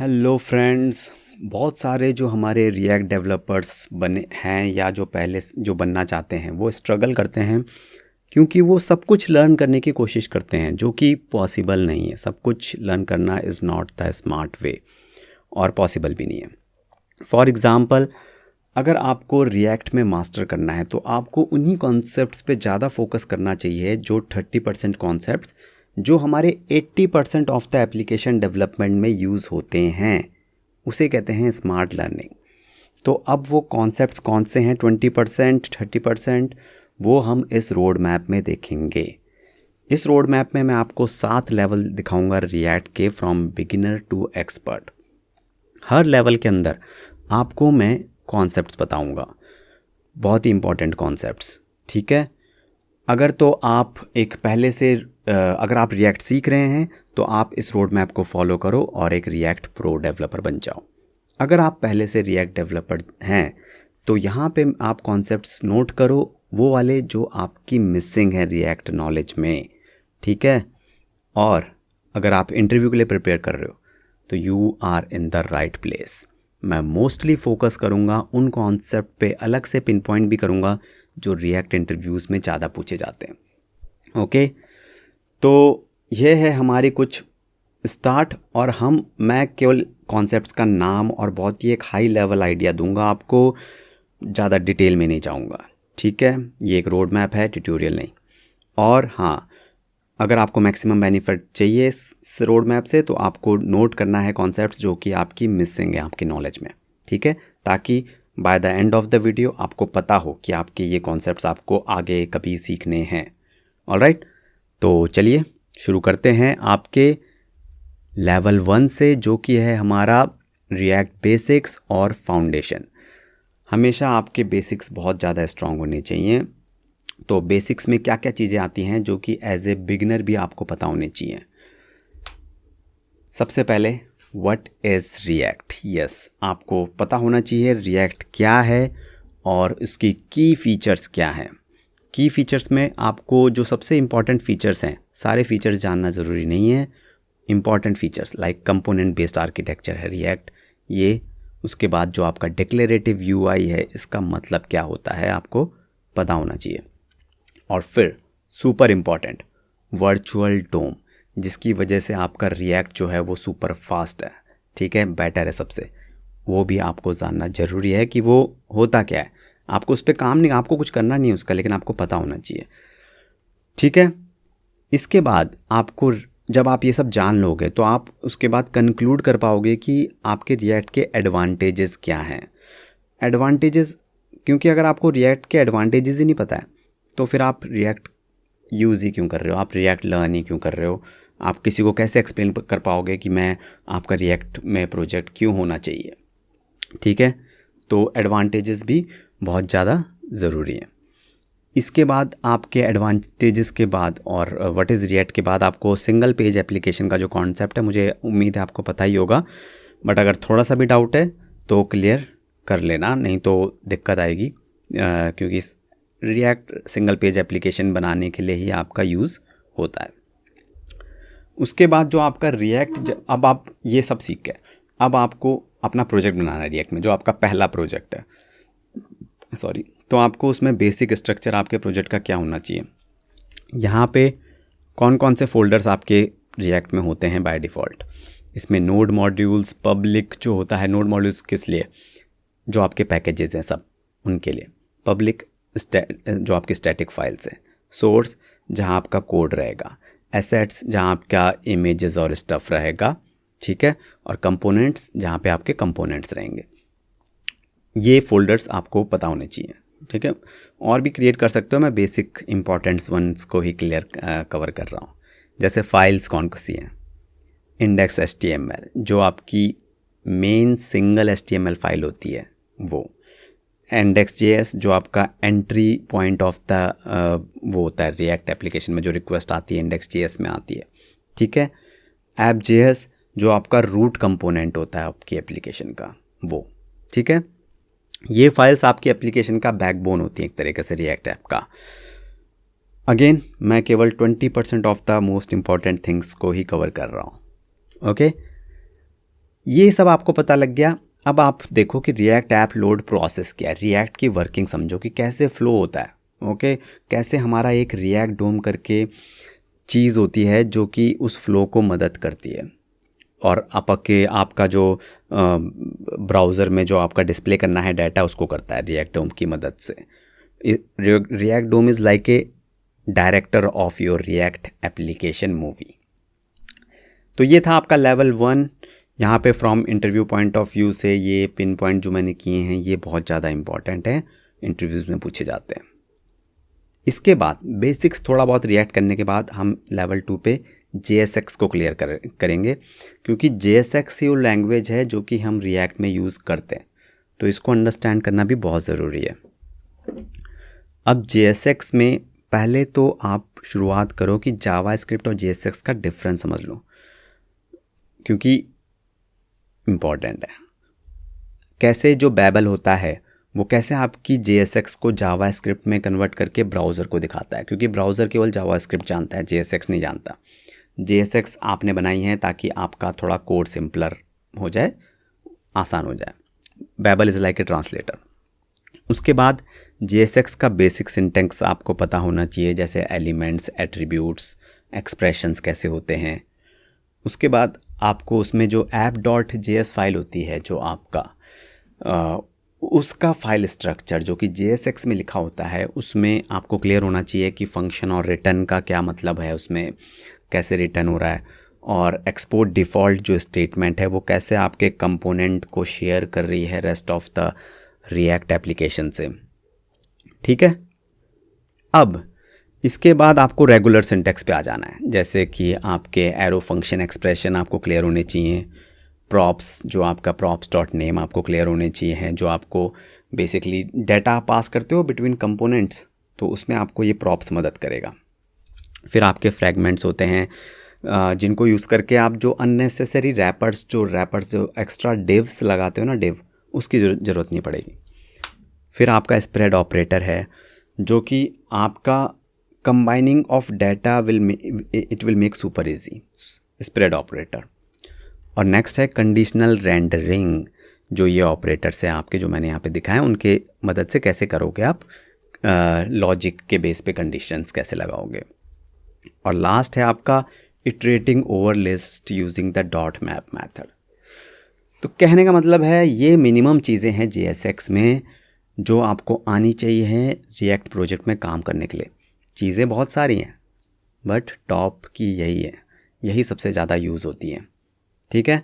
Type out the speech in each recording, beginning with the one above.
Hello friends. बहुत सारे जो हमारे रिएक्ट डेवलपर्स बने हैं या जो पहले जो बनना चाहते हैं वो स्ट्रगल करते हैं क्योंकि वो सब कुछ लर्न करने की कोशिश करते हैं जो कि पॉसिबल नहीं है। सब कुछ लर्न करना is not the smart way और पॉसिबल भी नहीं है। फॉर एग्ज़ाम्पल, अगर आपको रिएक्ट में मास्टर करना है तो आपको उन्हीं कॉन्सेप्ट्स पे ज़्यादा फोकस करना चाहिए जो 30% कॉन्सेप्ट्स जो हमारे 80% ऑफ द एप्लीकेशन डेवलपमेंट में यूज़ होते हैं, उसे कहते हैं स्मार्ट लर्निंग। तो अब वो कॉन्सेप्ट्स कौन से हैं 20% 30%, वो हम इस रोड मैप में देखेंगे। इस रोड मैप में मैं आपको 7 लेवल दिखाऊंगा रिएक्ट के, फ्रॉम बिगिनर टू एक्सपर्ट। हर लेवल के अंदर आपको मैं कॉन्सेप्ट्स बताऊंगा, बहुत ही इंपॉर्टेंट कॉन्सेप्ट्स। ठीक है, अगर तो आप एक पहले से अगर आप रिएक्ट सीख रहे हैं तो आप इस रोड मैप को फॉलो करो और एक रिएक्ट प्रो डेवलपर बन जाओ। अगर आप पहले से रिएक्ट डेवलपर हैं तो यहाँ पे आप कॉन्सेप्ट्स नोट करो, वो वाले जो आपकी मिसिंग है रिएक्ट नॉलेज में। ठीक है, और अगर आप इंटरव्यू के लिए प्रिपेयर कर रहे हो तो you are in the right place. मैं मोस्टली फोकस करूँगा उन कॉन्सेप्ट पे, अलग से पिन पॉइंट भी करूँगा जो रिएक्ट इंटरव्यूज़ में ज़्यादा पूछे जाते हैं। ओके, तो ये है हमारी कुछ स्टार्ट। और मैं केवल कॉन्सेप्ट्स का नाम और बहुत ही एक हाई लेवल आइडिया दूंगा आपको, ज़्यादा डिटेल में नहीं जाऊंगा। ठीक है, ये एक रोड मैप है, ट्यूटोरियल नहीं। और हाँ, अगर आपको मैक्सिमम बेनिफिट चाहिए इस रोड मैप से तो आपको नोट करना है कॉन्सेप्ट्स जो कि आपकी मिसिंग है आपकी नॉलेज में। ठीक है, ताकि by the end of the video आपको पता हो कि आपके ये कॉन्सेप्ट्स आपको आगे कभी सीखने हैं। ऑलराइट, तो चलिए शुरू करते हैं आपके लेवल 1 से, जो कि है हमारा रिएक्ट बेसिक्स और फाउंडेशन। हमेशा आपके बेसिक्स बहुत ज़्यादा स्ट्रांग होने चाहिए। तो बेसिक्स में क्या क्या चीज़ें आती हैं जो कि एज ए बिगिनर भी आपको पता होनी चाहिए। सबसे पहले, व्हाट इज़ रिएक्ट। यस, आपको पता होना चाहिए रिएक्ट क्या है और उसकी की फीचर्स क्या हैं। की फीचर्स में आपको जो सबसे इम्पॉर्टेंट फीचर्स हैं, सारे फीचर्स जानना ज़रूरी नहीं है। Important features like component based architecture है रिएक्ट, ये। उसके बाद जो आपका डिक्लेरेटिव यूआई है, इसका मतलब क्या होता है आपको पता होना चाहिए। और फिर सुपर इम्पॉर्टेंट, वर्चुअल डोम, जिसकी वजह से आपका रिएक्ट जो है वो सुपर फास्ट है। ठीक है, बेटर है सबसे, वो भी आपको जानना ज़रूरी है कि वो होता क्या है। आपको उस पर काम नहीं, आपको कुछ करना नहीं है उसका, लेकिन आपको पता होना चाहिए। ठीक है, इसके बाद आपको, जब आप ये सब जान लोगे तो आप उसके बाद कंक्लूड कर पाओगे कि आपके रिएक्ट के एडवांटेजेस क्या हैं। एडवांटेजेस, क्योंकि अगर आपको रिएक्ट के एडवांटेजेस ही नहीं पता है तो फिर आप रिएक्ट यूज़ ही क्यों कर रहे हो, आप रिएक्ट लर्न ही क्यों कर रहे हो। आप किसी को कैसे एक्सप्लेन कर पाओगे कि मैं आपका रिएक्ट में प्रोजेक्ट क्यों होना चाहिए। ठीक है, तो एडवांटेजेस भी बहुत ज़्यादा ज़रूरी है। इसके बाद आपके एडवांटेजेस के बाद और व्हाट इज़ रिएक्ट के बाद आपको सिंगल पेज एप्लीकेशन का जो कॉन्सेप्ट है, मुझे उम्मीद है आपको पता ही होगा, बट अगर थोड़ा सा भी डाउट है तो क्लियर कर लेना, नहीं तो दिक्कत आएगी। क्योंकि रिएक्ट सिंगल पेज एप्लीकेशन बनाने के लिए ही आपका यूज़ होता है। उसके बाद जो आपका रिएक्ट, अब आप ये सब सीख गए, अब आपको अपना प्रोजेक्ट बनाना है रिएक्ट में, जो आपका पहला प्रोजेक्ट है, सॉरी। तो आपको उसमें बेसिक स्ट्रक्चर आपके प्रोजेक्ट का क्या होना चाहिए। यहाँ पे कौन कौन से फोल्डर्स आपके रिएक्ट में होते हैं बाय डिफ़ॉल्ट। इसमें नोड मॉड्यूल्स, पब्लिक जो होता है, नोड मॉड्यूल्स किस लिए, जो आपके पैकेजेस हैं सब उनके लिए। पब्लिक जो आपकी स्टैटिक फाइल्स हैं। सोर्स जहाँ आपका कोड रहेगा। एसेट्स जहाँ आपका इमेजेस और स्टफ़ रहेगा। ठीक है, और कंपोनेंट्स जहाँ पे आपके कंपोनेंट्स रहेंगे। ये फोल्डर्स आपको पता होने चाहिए। ठीक है, और भी क्रिएट कर सकते हो, मैं बेसिक इंपॉर्टेंट्स वंस को ही क्लियर कवर कर रहा हूँ। जैसे फाइल्स कौन सी हैं, इंडेक्स HTML जो आपकी मेन सिंगल HTML फाइल होती है वो। index.js जो आपका एंट्री पॉइंट ऑफ द वो होता है रिएक्ट एप्लीकेशन में, जो रिक्वेस्ट आती है index.js में आती है। ठीक है, app.js जो आपका रूट कंपोनेंट होता है आपकी एप्लीकेशन का, वो। ठीक है, ये फाइल्स आपकी एप्लीकेशन का बैकबोन होती है एक तरीके से रिएक्ट ऐप का। अगेन मैं केवल 20% of the most important things को ही कवर कर रहा हूँ। ओके, ये सब आपको पता लग गया। अब आप देखो कि रिएक्ट ऐप लोड प्रोसेस क्या है, रिएक्ट की वर्किंग समझो कि कैसे फ्लो होता है। ओके, कैसे हमारा एक रिएक्ट डोम करके चीज़ होती है जो कि उस फ्लो को मदद करती है, और आपका जो ब्राउज़र में जो आपका डिस्प्ले करना है डाटा, उसको करता है रिएक्ट डोम की मदद से। React DOM is like a director of your React application movie. तो ये था आपका लेवल 1। यहाँ पे from interview point of view से ये पिन पॉइंट जो मैंने किए हैं ये बहुत ज़्यादा इंपॉर्टेंट है, इंटरव्यूज़ में पूछे जाते हैं। इसके बाद बेसिक्स थोड़ा बहुत रिएक्ट करने के बाद हम लेवल 2 पे JSX को क्लियर करेंगे, क्योंकि JSX ही वो लैंग्वेज है जो कि हम रिएक्ट में यूज़ करते हैं, तो इसको अंडरस्टैंड करना भी बहुत ज़रूरी है। अब JSX में पहले तो आप शुरुआत करो कि जावास्क्रिप्ट और JSX का डिफरेंस समझ लो, क्योंकि इम्पॉर्टेंट है। कैसे जो बैबल होता है वो कैसे आपकी JSX को जावास्क्रिप्ट में कन्वर्ट करके ब्राउज़र को दिखाता है, क्योंकि ब्राउज़र केवल जावास्क्रिप्ट जानता है, JSX नहीं जानता। JSX आपने बनाई है ताकि आपका थोड़ा कोड सिंपलर हो जाए, आसान हो जाए। Babel is like a translator. उसके बाद JSX का बेसिक सिंटेक्स आपको पता होना चाहिए, जैसे एलिमेंट्स, एट्रीब्यूट्स, एक्सप्रेशंस कैसे होते हैं। उसके बाद आपको उसमें जो app.js फाइल होती है जो आपका उसका फाइल स्ट्रक्चर जो कि JSX में लिखा होता है, उसमें आपको क्लियर होना चाहिए कि फंक्शन और रिटर्न का क्या मतलब है, उसमें कैसे रिटर्न हो रहा है, और एक्सपोर्ट डिफ़ॉल्ट जो स्टेटमेंट है वो कैसे आपके कंपोनेंट को शेयर कर रही है rest of the react application से। ठीक है, अब इसके बाद आपको रेगुलर सिंटेक्स पे आ जाना है, जैसे कि आपके एरो फंक्शन एक्सप्रेशन आपको क्लियर होने चाहिए, प्रॉप्स जो आपका props.name आपको क्लियर होने चाहिए हैं, जो आपको बेसिकली डाटा पास करते हो बिटवीन कंपोनेंट्स, तो उसमें आपको ये प्रॉप्स मदद करेगा। फिर आपके फ्रैगमेंट्स होते हैं जिनको यूज़ करके आप जो अननेसेसरी रैपर्स जो एक्स्ट्रा डिव्स लगाते हो ना, डिव, उसकी ज़रूरत नहीं पड़ेगी। फिर आपका स्प्रेड ऑपरेटर है जो कि आपका combining of data will make super easy, spread operator. और नेक्स्ट है कंडीशनल रेंडरिंग, जो ये ऑपरेटर्स हैं आपके जो मैंने यहाँ पे दिखाए, उनके मदद से कैसे करोगे आप लॉजिक के बेस पे कंडीशंस कैसे लगाओगे। और लास्ट है आपका iterating over list using the dot map method. तो कहने का मतलब है ये मिनिमम चीज़ें हैं JSX में जो आपको आनी चाहिए है रिएक्ट प्रोजेक्ट में काम करने के लिए। चीज़ें बहुत सारी हैं बट टॉप की यही है, यही सबसे ज़्यादा यूज़ होती हैं। ठीक है,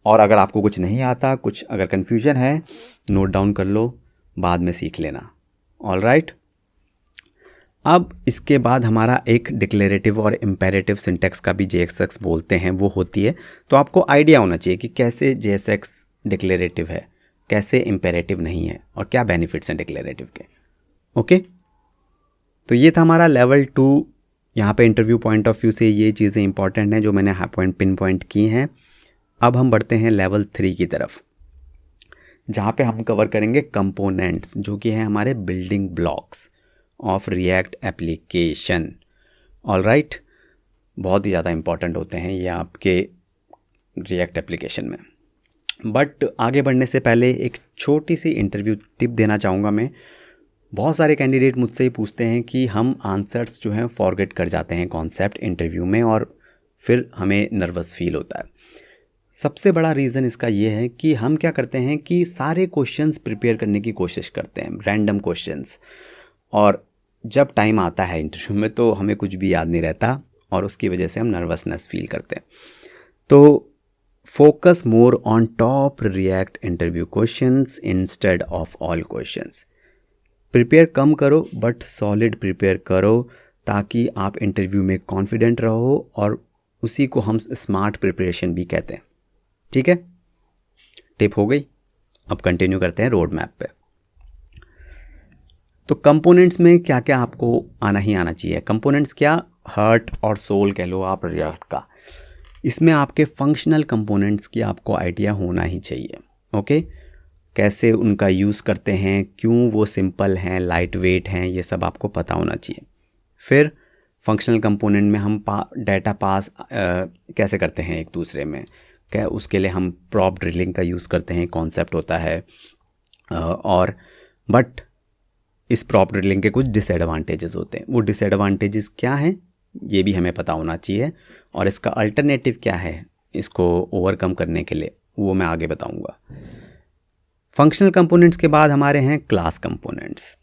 और अगर आपको कुछ नहीं आता, कुछ अगर कन्फ्यूजन है, नोट डाउन कर लो, बाद में सीख लेना। ऑल राइट, अब इसके बाद हमारा एक डिक्लेरेटिव और इम्पेरेटिव सिंटेक्स का भी JSX बोलते हैं, वो होती है। तो आपको आइडिया होना चाहिए कि कैसे JSX डिक्लेरेटिव है, कैसे इम्पेरेटिव नहीं है, और क्या बेनिफिट्स हैं डिक्लेरेटिव के। ओके, तो ये था हमारा लेवल 2। यहाँ पे इंटरव्यू पॉइंट ऑफ व्यू से ये चीज़ें इंपॉर्टेंट हैं जो मैंने पिन पॉइंट की हैं। अब हम बढ़ते हैं लेवल 3 की तरफ, जहाँ पे हम कवर करेंगे कंपोनेंट्स, जो कि हैं हमारे building blocks of react application. All right, बहुत ही ज़्यादा इंपॉर्टेंट होते हैं ये आपके रिएक्ट एप्लीकेशन में। बट आगे बढ़ने से पहले एक छोटी सी इंटरव्यू टिप देना चाहूँगा मैं। बहुत सारे कैंडिडेट मुझसे ही पूछते हैं कि हम आंसर्स जो हैं फॉरगेट कर जाते हैं कॉन्सेप्ट इंटरव्यू में, और फिर हमें नर्वस फील होता है। सबसे बड़ा रीज़न इसका ये है कि हम क्या करते हैं कि सारे क्वेश्चंस प्रिपेयर करने की कोशिश करते हैं, रैंडम क्वेश्चंस, और जब टाइम आता है इंटरव्यू में तो हमें कुछ भी याद नहीं रहता, और उसकी वजह से हम नर्वसनेस फील करते हैं। तो focus more on top React interview questions instead of all questions. Prepare कम करो बट सॉलिड प्रिपेयर करो, ताकि आप इंटरव्यू में कॉन्फिडेंट रहो, और उसी को हम स्मार्ट प्रिपरेशन भी कहते हैं। ठीक है, टिप हो गई। अब कंटिन्यू करते हैं रोड मैप पे। तो कंपोनेंट्स में क्या क्या आपको आना ही आना चाहिए। कंपोनेंट्स क्या, हार्ट और सोल कह लो आप रिएक्ट का। इसमें आपके फंक्शनल कंपोनेंट्स की आपको आइडिया होना ही चाहिए। ओके, कैसे उनका यूज़ करते हैं, क्यों वो सिंपल हैं, लाइट वेट हैं, ये सब आपको पता होना चाहिए। फिर फंक्शनल कंपोनेंट में हम डाटा पास कैसे करते हैं एक दूसरे में, क्या उसके लिए हम प्रॉप ड्रिलिंग का यूज़ करते हैं, कॉन्सेप्ट होता है। और बट इस प्रॉप ड्रिलिंग के कुछ डिसएडवांटेजेस होते हैं। वो डिसएडवांटेजेस क्या हैं ये भी हमें पता होना चाहिए, और इसका अल्टरनेटिव क्या है इसको ओवरकम करने के लिए, वो मैं आगे बताऊंगा। फंक्शनल कंपोनेंट्स के बाद हमारे हैं क्लास कंपोनेंट्स।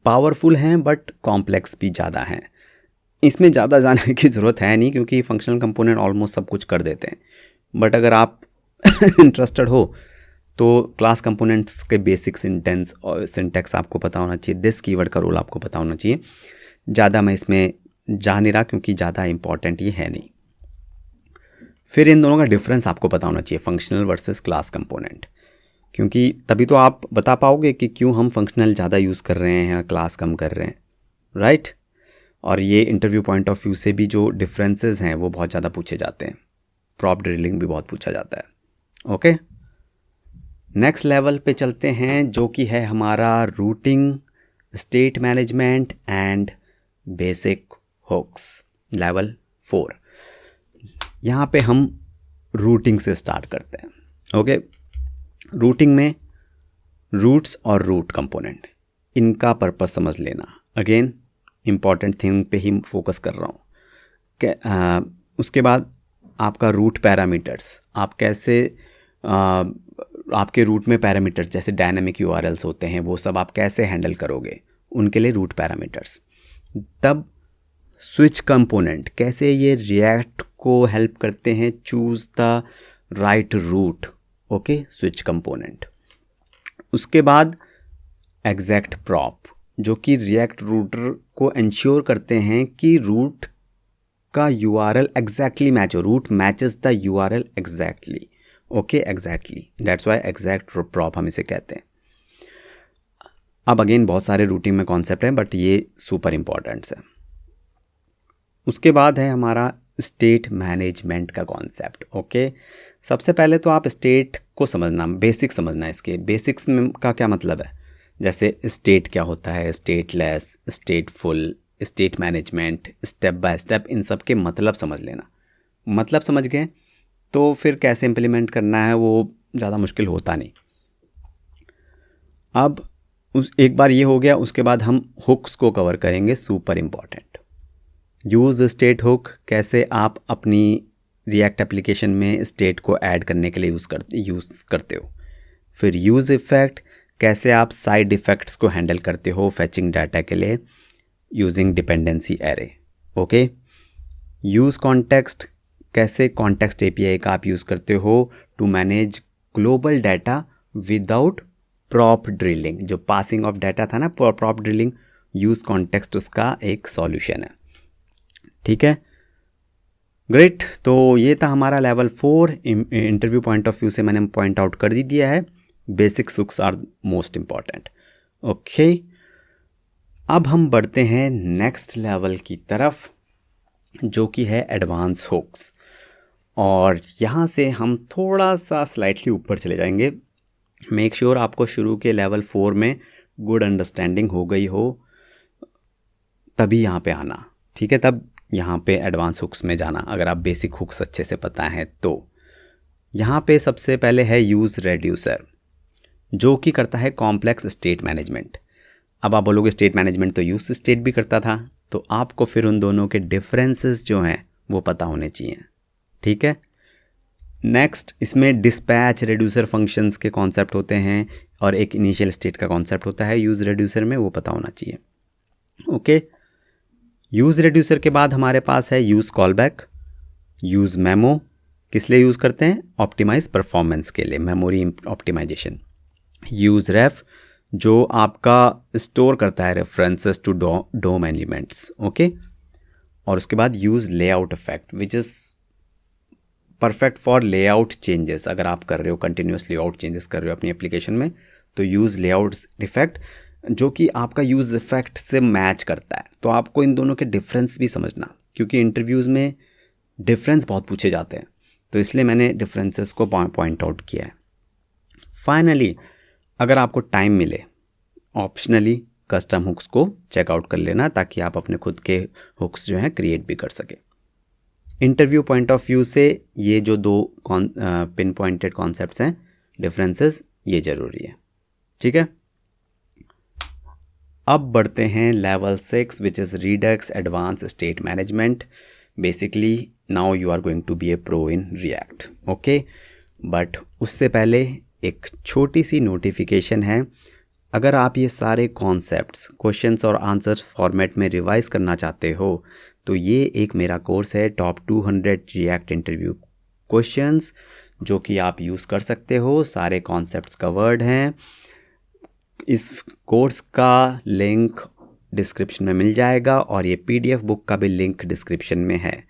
पावरफुल हैं बट कॉम्प्लेक्स भी ज़्यादा हैं। इसमें ज़्यादा जाने की ज़रूरत है नहीं क्योंकि फंक्शनल कंपोनेंट ऑलमोस्ट सब कुछ कर देते हैं। बट अगर आप इंटरेस्टेड हो तो क्लास कंपोनेंट्स के बेसिक सिंटेंस और सिंटैक्स आपको पता होना चाहिए। दिस कीवर्ड का रोल आपको पता होना चाहिए। ज़्यादा मैं इसमें जा नहीं रहा क्योंकि ज़्यादा इंपॉर्टेंट ये है नहीं। फिर इन दोनों का डिफरेंस आपको पता होना चाहिए, फंक्शनल वर्सेस क्लास कंपोनेंट, क्योंकि तभी तो आप बता पाओगे कि क्यों हम फंक्शनल ज़्यादा यूज़ कर रहे हैं, क्लास कम कर रहे हैं, राइट। और ये इंटरव्यू पॉइंट ऑफ व्यू से भी जो डिफरेंसेस हैं वो बहुत ज़्यादा पूछे जाते हैं। प्रॉप ड्रिलिंग भी बहुत पूछा जाता है। ओके, नेक्स्ट लेवल पे चलते हैं जो कि है हमारा routing, state management and basic hooks, level 4। यहाँ पे हम रूटिंग से स्टार्ट करते हैं। ओके, रूटिंग में रूट्स और रूट कंपोनेंट, इनका पर्पस समझ लेना। अगेन इम्पॉर्टेंट थिंग पे ही फोकस कर रहा हूँ। उसके बाद आपका रूट पैरामीटर्स, आप कैसे आपके रूट में पैरामीटर्स जैसे डायनामिक यूआरएल्स होते हैं वो सब आप कैसे हैंडल करोगे, उनके लिए रूट पैरामीटर्स। तब स्विच कंपोनेंट, कैसे ये रिएक्ट को हेल्प करते हैं choose the right route. Okay, switch component. उसके बाद एग्जैक्ट प्रॉप, जो कि रिएक्ट रूटर को इंश्योर करते हैं कि रूट का यूआरएल एग्जैक्टली मैच हो, route matches the URL exactly. Okay, exactly, that's why exact prop हम इसे कहते हैं। अब अगेन बहुत सारे रूटिंग में कॉन्सेप्ट हैं बट ये सुपर इम्पॉर्टेंट्स है। उसके बाद है हमारा स्टेट मैनेजमेंट का कॉन्सेप्ट। ओके, सबसे पहले तो आप स्टेट को समझना, बेसिक समझना। इसके बेसिक्स में का क्या मतलब है, जैसे स्टेट क्या होता है, stateless, stateful, state management, step by step, इन सब के मतलब समझ लेना। मतलब समझ गए तो फिर कैसे इम्प्लीमेंट करना है वो ज़्यादा मुश्किल होता नहीं। अब एक बार ये हो गया, उसके बाद हम हुक्स को कवर करेंगे, super important. Use state hook, कैसे आप अपनी रिएक्ट एप्लीकेशन में स्टेट को ऐड करने के लिए यूज़ करते हो। फिर यूज़ इफ़ेक्ट, कैसे आप साइड इफ़ेक्ट्स को हैंडल करते हो फैचिंग डाटा के लिए using dependency array. Okay, use context, कैसे कॉन्टेक्स्ट एपीआई का आप यूज़ करते हो to manage global data without prop drilling. जो पासिंग ऑफ डाटा था ना, प्रॉप ड्रिलिंग, यूज़ कॉन्टेक्स्ट उसका एक सॉल्यूशन है। ठीक है, ग्रेट। तो ये था हमारा level 4। Interview point of view से मैंने पॉइंट आउट कर दिया है, basic hooks are most important. Okay, अब हम बढ़ते हैं नेक्स्ट लेवल की तरफ जो कि है एडवांस हुक्स, और यहाँ से हम थोड़ा सा स्लाइटली ऊपर चले जाएंगे। मेक श्योर आपको शुरू के लेवल 4 में गुड अंडरस्टैंडिंग हो गई हो, तभी यहाँ पे आना। ठीक है, तब यहाँ पे एडवांस हुक्स में जाना, अगर आप बेसिक हुक्स अच्छे से पता है तो। यहाँ पे सबसे पहले है यूज़ रेड्यूसर, जो कि करता है कॉम्प्लेक्स स्टेट मैनेजमेंट। अब आप बोलोगे स्टेट मैनेजमेंट तो यूज़ स्टेट भी करता था, तो आपको फिर उन दोनों के डिफरेंसेस जो हैं वो पता होने चाहिए। ठीक है, नेक्स्ट इसमें डिस्पैच रेड्यूसर फंक्शंस के कॉन्सेप्ट होते हैं और एक इनिशियल स्टेट का कॉन्सेप्ट होता है यूज़ रेड्यूसर में, वो पता होना चाहिए। ओके, यूज़ रेड्यूसर के बाद हमारे पास है यूज़ कॉलबैक, यूज़ मेमो, किस लिए यूज़ करते हैं, ऑप्टिमाइज परफॉर्मेंस के लिए, मेमोरी ऑप्टिमाइजेशन। यूज़ रेफ, जो आपका स्टोर करता है references to DOM elements. Okay, और उसके बाद use layout effect, which is perfect for layout changes. अगर आप कर रहे हो कंटिन्यूस लेआउट चेंजेस कर रहे हो अपनी एप्लीकेशन में, तो यूज़ लेआउट इफेक्ट जो कि आपका यूज़ इफेक्ट से मैच करता है। तो आपको इन दोनों के डिफरेंस भी समझना, क्योंकि इंटरव्यूज़ में डिफरेंस बहुत पूछे जाते हैं, तो इसलिए मैंने डिफरेंसेस को पॉइंट आउट किया है। फाइनली अगर आपको टाइम मिले, ऑप्शनली कस्टम हुक्स को चेकआउट कर लेना, ताकि आप अपने खुद के हुक्स जो हैं क्रिएट भी कर सकें। इंटरव्यू पॉइंट ऑफ व्यू से ये जो दो पिन पॉइंटेड कॉन्सेप्ट्स हैं, डिफरेंसेस, ये ज़रूरी है। ठीक है, अब बढ़ते हैं level 6 which is Redux advance state management. Basically now you are going to be a pro in React. Okay, but उससे पहले एक छोटी सी नोटिफिकेशन है। अगर आप ये सारे कॉन्सेप्ट्स क्वेश्चंस और आंसर्स फॉर्मेट में रिवाइज करना चाहते हो तो ये एक मेरा कोर्स है टॉप 200 रिएक्ट इंटरव्यू क्वेश्चंस, जो कि आप यूज़ कर सकते हो। सारे कॉन्सेप्ट्स कवर्ड हैं। इस कोर्स का लिंक डिस्क्रिप्शन में मिल जाएगा और ये PDF बुक का भी लिंक डिस्क्रिप्शन में है।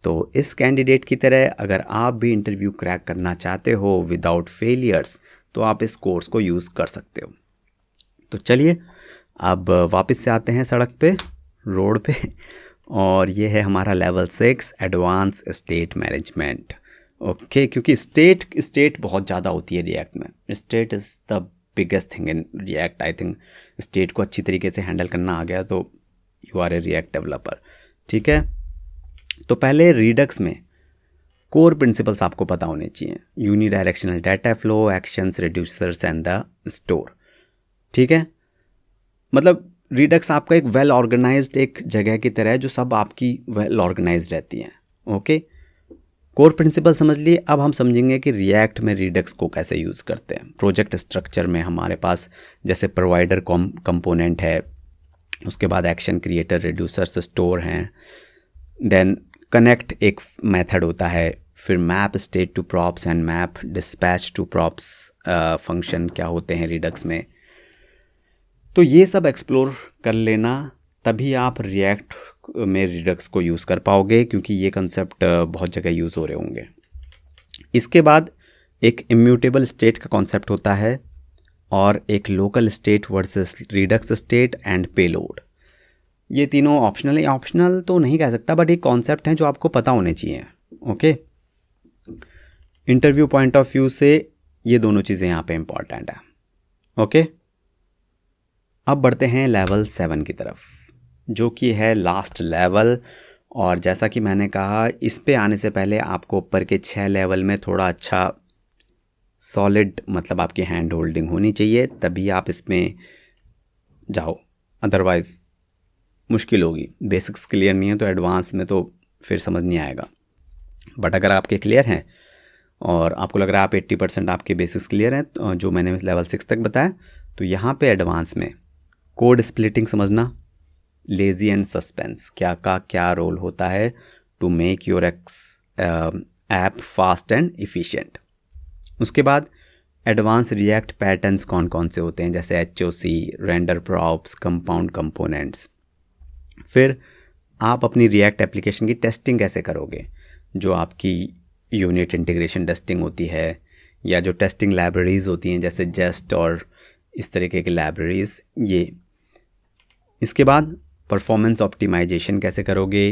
तो इस कैंडिडेट की तरह अगर आप भी इंटरव्यू क्रैक करना चाहते हो विदाउट फेलियर्स तो आप इस कोर्स को यूज़ कर सकते हो। तो चलिए अब वापस से आते हैं सड़क पे, रोड पे, और ये है हमारा level 6 advance state management. Okay, क्योंकि स्टेट बहुत ज़्यादा होती है रिएक्ट में। State is the biggest thing in React. I think state को अच्छी तरीके से हैंडल करना आ गया तो you are a React developer. ठीक है, तो पहले रिडक्स में कोर प्रिंसिपल्स आपको पता होने चाहिए। Unidirectional data flow, actions, reducers and the store. ठीक है, मतलब रिडक्स आपका एक वेल ऑर्गेनाइज्ड एक जगह की तरह है जो सब आपकी वेल ऑर्गेनाइज्ड रहती हैं। ओके, कोर प्रिंसिपल समझ लिए। अब हम समझेंगे कि रिएक्ट में रिडक्स को कैसे यूज़ करते हैं। प्रोजेक्ट स्ट्रक्चर में हमारे पास जैसे प्रोवाइडर कंपोनेंट है, उसके बाद एक्शन क्रिएटर, रिड्यूसर्स, स्टोर हैं, देन कनेक्ट एक मेथड होता है, फिर map state to props and map dispatch to props function क्या होते हैं रिडक्स में। तो ये सब एक्सप्लोर कर लेना, तभी आप रिएक्ट में रिडक्स को यूज़ कर पाओगे, क्योंकि ये कंसेप्ट बहुत जगह यूज़ हो रहे होंगे। इसके बाद एक इम्यूटेबल स्टेट का कॉन्सेप्ट होता है और एक local state versus Redux state and payload. ये तीनों ऑप्शनल तो नहीं कह सकता, बट एक कॉन्सेप्ट हैं जो आपको पता होने चाहिए। Okay, interview point of view से ये दोनों चीज़ें यहाँ पे इम्पॉर्टेंट है। ओके, अब बढ़ते हैं लेवल 7 की तरफ, जो कि है लास्ट लेवल। और जैसा कि मैंने कहा, इस पे आने से पहले आपको ऊपर के 6 लेवल में थोड़ा अच्छा सॉलिड, मतलब आपकी हैंड होल्डिंग होनी चाहिए, तभी आप इसमें जाओ, अदरवाइज़ मुश्किल होगी। बेसिक्स क्लियर नहीं है तो एडवांस में तो फिर समझ नहीं आएगा। बट अगर आपके क्लियर हैं और आपको लग रहा है आप 80% आपके बेसिक्स क्लियर हैं, तो जो मैंने लेवल 6 तक बताया, तो यहाँ पे एडवांस में कोड स्प्लिटिंग समझना, लेज़ी एंड सस्पेंस क्या रोल होता है to make your app fast and efficient. उसके बाद एडवांस रिएक्ट पैटर्न्स कौन कौन से होते हैं, जैसे HOC, render props, compound components. फिर आप अपनी रिएक्ट एप्लीकेशन की टेस्टिंग कैसे करोगे, जो आपकी यूनिट इंटीग्रेशन टेस्टिंग होती है, या जो टेस्टिंग लाइब्रेरीज़ होती हैं जैसे जेस्ट और इस तरीके की लाइब्रेरीज़, ये। इसके बाद परफॉर्मेंस ऑप्टिमाइजेशन कैसे करोगे,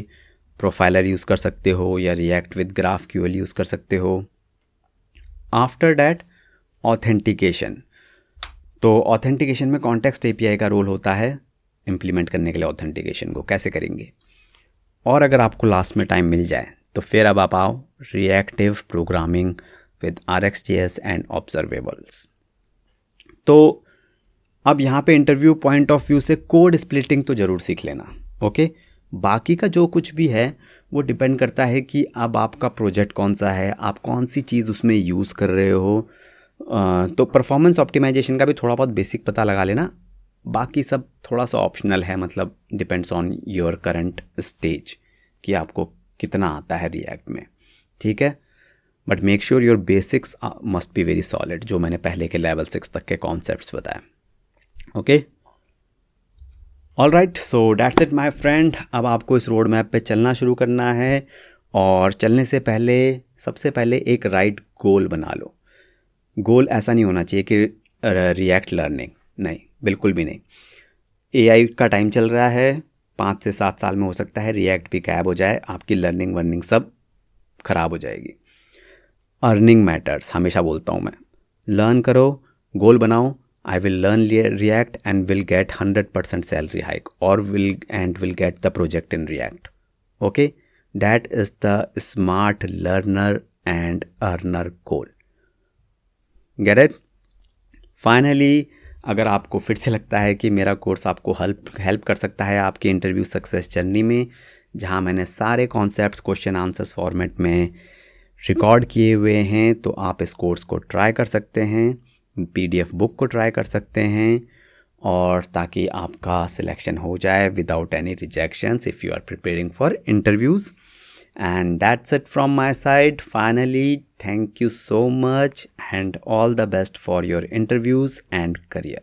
प्रोफाइलर यूज़ कर सकते हो या रिएक्ट विद GraphQL यूज़ कर सकते हो। After that authentication. तो ऑथेंटिकेशन में कॉन्टेक्स्ट API का रोल होता है इम्प्लीमेंट करने के लिए। ऑथेंटिकेशन को कैसे करेंगे, और अगर आपको लास्ट में टाइम मिल जाए तो फिर अब आप आओ reactive programming with RxJS and observables. तो अब यहाँ पे इंटरव्यू पॉइंट ऑफ व्यू से कोड स्प्लिटिंग तो ज़रूर सीख लेना। ओके, बाकी का जो कुछ भी है वो डिपेंड करता है कि अब आपका प्रोजेक्ट कौन सा है, आप कौन सी चीज़ उसमें यूज़ कर रहे हो। तो परफॉर्मेंस ऑप्टिमाइजेशन का भी थोड़ा बहुत बेसिक पता लगा लेना, बाकी सब थोड़ा सा ऑप्शनल है, मतलब depends on your current stage कि आपको कितना आता है रिएक्ट में। ठीक है, but make sure your basics must be very solid, जो मैंने पहले के लेवल 6 तक के कॉन्सेप्ट्स बताए। Okay, all right, so that's it my friend. अब आपको इस रोड मैप पे चलना शुरू करना है, और चलने से पहले सबसे पहले एक राइट गोल बना लो। गोल ऐसा नहीं होना चाहिए कि रिएक्ट लर्निंग, नहीं, बिल्कुल भी नहीं। AI का टाइम चल रहा है, 5 से 7 साल में हो सकता है रिएक्ट भी गायब हो जाए, आपकी लर्निंग वर्निंग सब ख़राब हो जाएगी। अर्निंग मैटर्स हमेशा बोलता हूँ मैं, लर्न करो, गोल बनाओ, I will learn React and will get 100% salary hike or will get the project in React. Okay, That is the smart learner and earner goal. Get it? Finally, अगर आपको फिर से लगता है कि मेरा कोर्स आपको हेल्प कर सकता है आपके इंटरव्यू सक्सेस जर्नी में, जहां मैंने सारे कॉन्सेप्ट्स क्वेश्चन आंसर्स फॉर्मेट में रिकॉर्ड किए हुए हैं, तो आप इस कोर्स को ट्राई कर सकते हैं, PDF बुक को ट्राई कर सकते हैं, और ताकि आपका सिलेक्शन हो जाए without any rejections if you are preparing for interviews. And that's it from my side. Finally, thank you so much and all the best for your interviews and career.